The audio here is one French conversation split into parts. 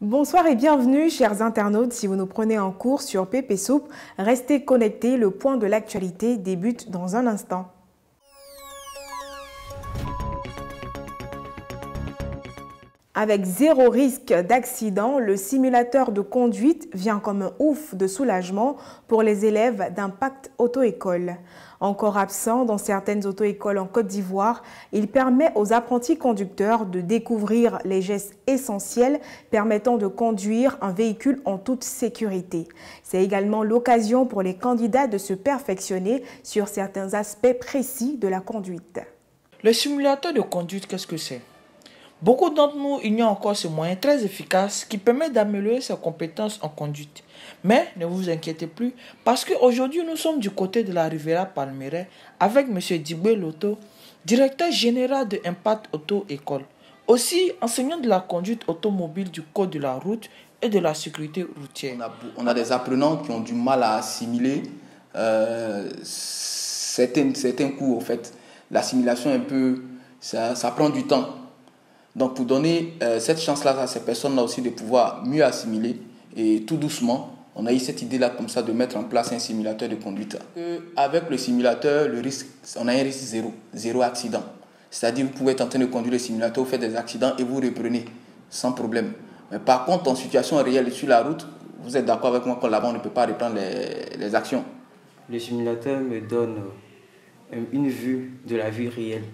Bonsoir et bienvenue, chers internautes. Si vous nous prenez en cours sur Pépé Soupe, restez connectés. Le point de l'actualité débute dans un instant. Avec zéro risque d'accident, le simulateur de conduite vient comme un ouf de soulagement pour les élèves d'Impact Auto-École. Encore absent dans certaines auto-écoles en Côte d'Ivoire, il permet aux apprentis conducteurs de découvrir les gestes essentiels permettant de conduire un véhicule en toute sécurité. C'est également l'occasion pour les candidats de se perfectionner sur certains aspects précis de la conduite. Le simulateur de conduite, qu'est-ce que c'est? Beaucoup d'entre nous ignorent encore ce moyen très efficace qui permet d'améliorer ses compétences en conduite. Mais ne vous inquiétez plus, parce qu'aujourd'hui nous sommes du côté de la Riviera Palmeraie avec M. Diboué Loto, directeur général de Impact Auto-École, aussi enseignant de la conduite automobile du code de la route et de la sécurité routière. On a des apprenants qui ont du mal à assimiler certains cours. En fait, l'assimilation ça prend du temps. Donc pour donner cette chance-là à ces personnes-là aussi de pouvoir mieux assimiler, et tout doucement, on a eu cette idée-là comme ça de mettre en place un simulateur de conduite. Avec le simulateur, on a un risque zéro accident. C'est-à-dire que vous pouvez être en train de conduire le simulateur, vous faites des accidents et vous reprenez sans problème. Mais par contre, en situation réelle sur la route, vous êtes d'accord avec moi que là-bas on ne peut pas reprendre les actions. Le simulateur me donne une vue de la vie réelle.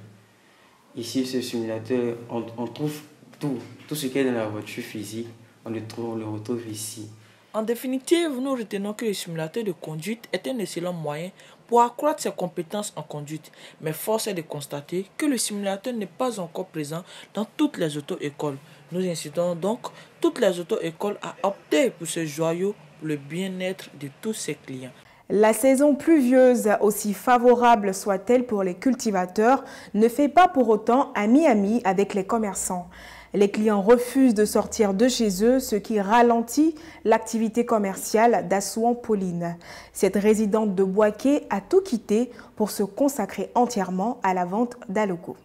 Ici, ce simulateur, on trouve tout ce qui est dans la voiture physique, on le retrouve ici. En définitive, nous retenons que le simulateur de conduite est un excellent moyen pour accroître ses compétences en conduite. Mais force est de constater que le simulateur n'est pas encore présent dans toutes les auto-écoles. Nous incitons donc toutes les auto-écoles à opter pour ce joyau pour le bien-être de tous ses clients. La saison pluvieuse, aussi favorable soit-elle pour les cultivateurs, ne fait pas pour autant ami-ami avec les commerçants. Les clients refusent de sortir de chez eux, ce qui ralentit l'activité commerciale d'Assouan-Pauline. Cette résidente de Boaké a tout quitté pour se consacrer entièrement à la vente d'Aloko.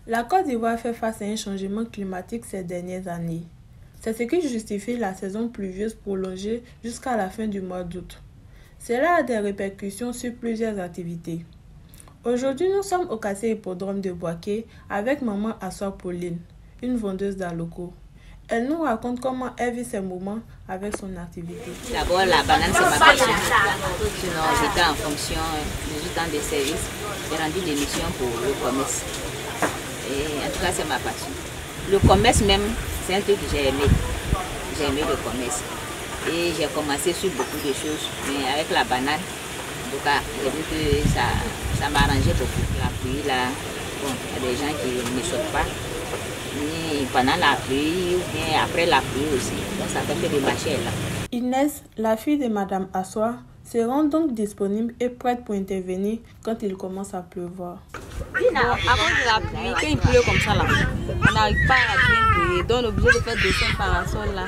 La Côte d'Ivoire fait face à un changement climatique ces dernières années. C'est ce qui justifie la saison pluvieuse prolongée jusqu'à la fin du mois d'août. Cela a des répercussions sur plusieurs activités. Aujourd'hui, nous sommes au Cassé Hippodrome de Boaké avec maman Assoa-Pauline, une vendeuse d'Aloko. Elle nous raconte comment elle vit ces moments avec son activité. D'abord, la banane, c'est ma passion. Sinon, j'étais en fonction du temps de service. J'ai rendu des missions pour le commerce. Et en tout cas, c'est ma passion. Le commerce même, c'est un truc que j'ai aimé. J'ai aimé le commerce. Et j'ai commencé sur beaucoup de choses, mais avec la banane, en tout cas, j'ai vu que ça m'arrangeait beaucoup. La pluie, là, bon, il y a des gens qui ne sautent pas, ni pendant la pluie, ou bien après la pluie aussi. Donc ça fait que de marcher là. Inès, la fille de Madame Assoa, se rend donc disponible et prête pour intervenir quand il commence à pleuvoir. Bon, avant de la pluie, quand il pleut comme ça là, on n'arrive pas à bien pleurer, donc on est obligé de faire des dessins parasol là.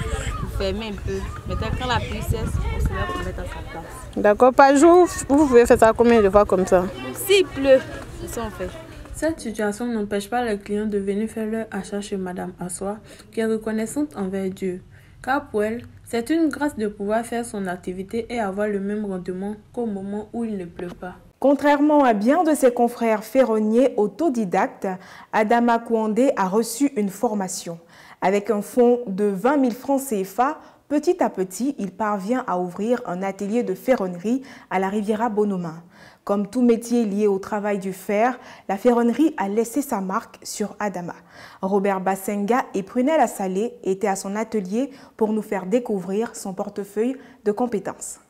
Fermer un peu. Maintenant, quand la pluie cesse, on se lève pour mettre à sa place. D'accord, par jour, vous pouvez faire ça combien de fois comme ça? S'il pleut, c'est ça on fait. Cette situation n'empêche pas les clients de venir faire leur achat chez Madame Assoa, qui est reconnaissante envers Dieu. Car pour elle, c'est une grâce de pouvoir faire son activité et avoir le même rendement qu'au moment où il ne pleut pas. Contrairement à bien de ses confrères ferronniers autodidactes, Adama Kouandé a reçu une formation. Avec un fonds de 20 000 francs CFA, petit à petit, il parvient à ouvrir un atelier de ferronnerie à la Riviera Bonhomin. Comme tout métier lié au travail du fer, la ferronnerie a laissé sa marque sur Adama. Robert Bassenga et Prunelle Assalé étaient à son atelier pour nous faire découvrir son portefeuille de compétences.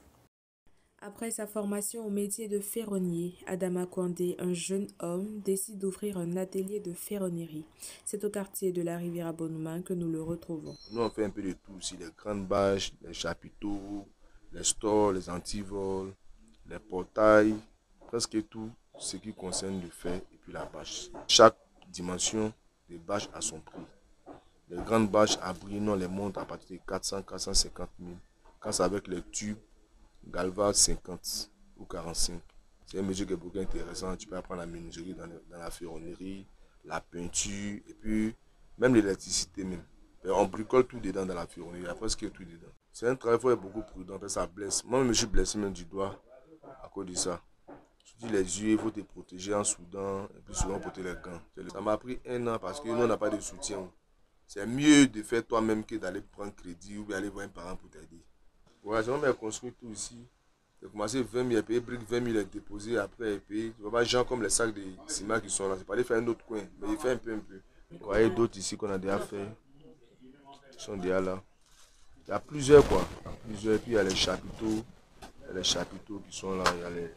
Après sa formation au métier de ferronnier, Adama Kouandé, un jeune homme, décide d'ouvrir un atelier de ferronnerie. C'est au quartier de la Riviera Bonhomin que nous le retrouvons. Nous, on fait un peu de tout aussi, les grandes bâches, les chapiteaux, les stores, les antivols, les portails, presque tout ce qui concerne le fer et puis la bâche. Chaque dimension des bâches a son prix. Les grandes bâches à bris, on les monte à partir de 400-450 000. Quand c'est avec les tubes, Galva 50 ou 45. C'est un métier qui est beaucoup intéressant. Tu peux apprendre la menuiserie dans la ferronnerie, la peinture et puis même l'électricité même. On bricole tout dedans dans la ferronnerie, il y a presque tout dedans. C'est un travail, il faut être beaucoup prudent, parce que ça blesse. Moi, je me suis blessé même du doigt à cause de ça. Tu dis les yeux, il faut te protéger en soudant, et puis souvent porter les gants. Ça m'a pris 1 an parce que nous, on n'a pas de soutien. C'est mieux de faire toi-même que d'aller prendre crédit ou aller voir un parent pour t'aider. Ouais, j'ai même construit tout ici. J'ai commencé 20 000 à payer, briques 20 000 à déposer, après à payer. Tu vois pas, gens comme les sacs de ciment qui sont là, c'est pas aller faire un autre coin, mais il fait un peu. Vous voyez d'autres ici qu'on a déjà fait, qui sont déjà là. Il y a plusieurs quoi, et puis il y a les chapiteaux qui sont là, il y a les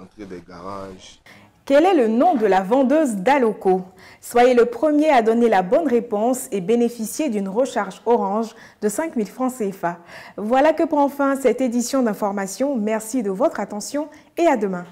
entrées des garages. Quel est le nom de la vendeuse d'Aloco? Soyez le premier à donner la bonne réponse et bénéficier d'une recharge Orange de 5 000 francs CFA. Voilà que prend fin cette édition d'information. Merci de votre attention et à demain.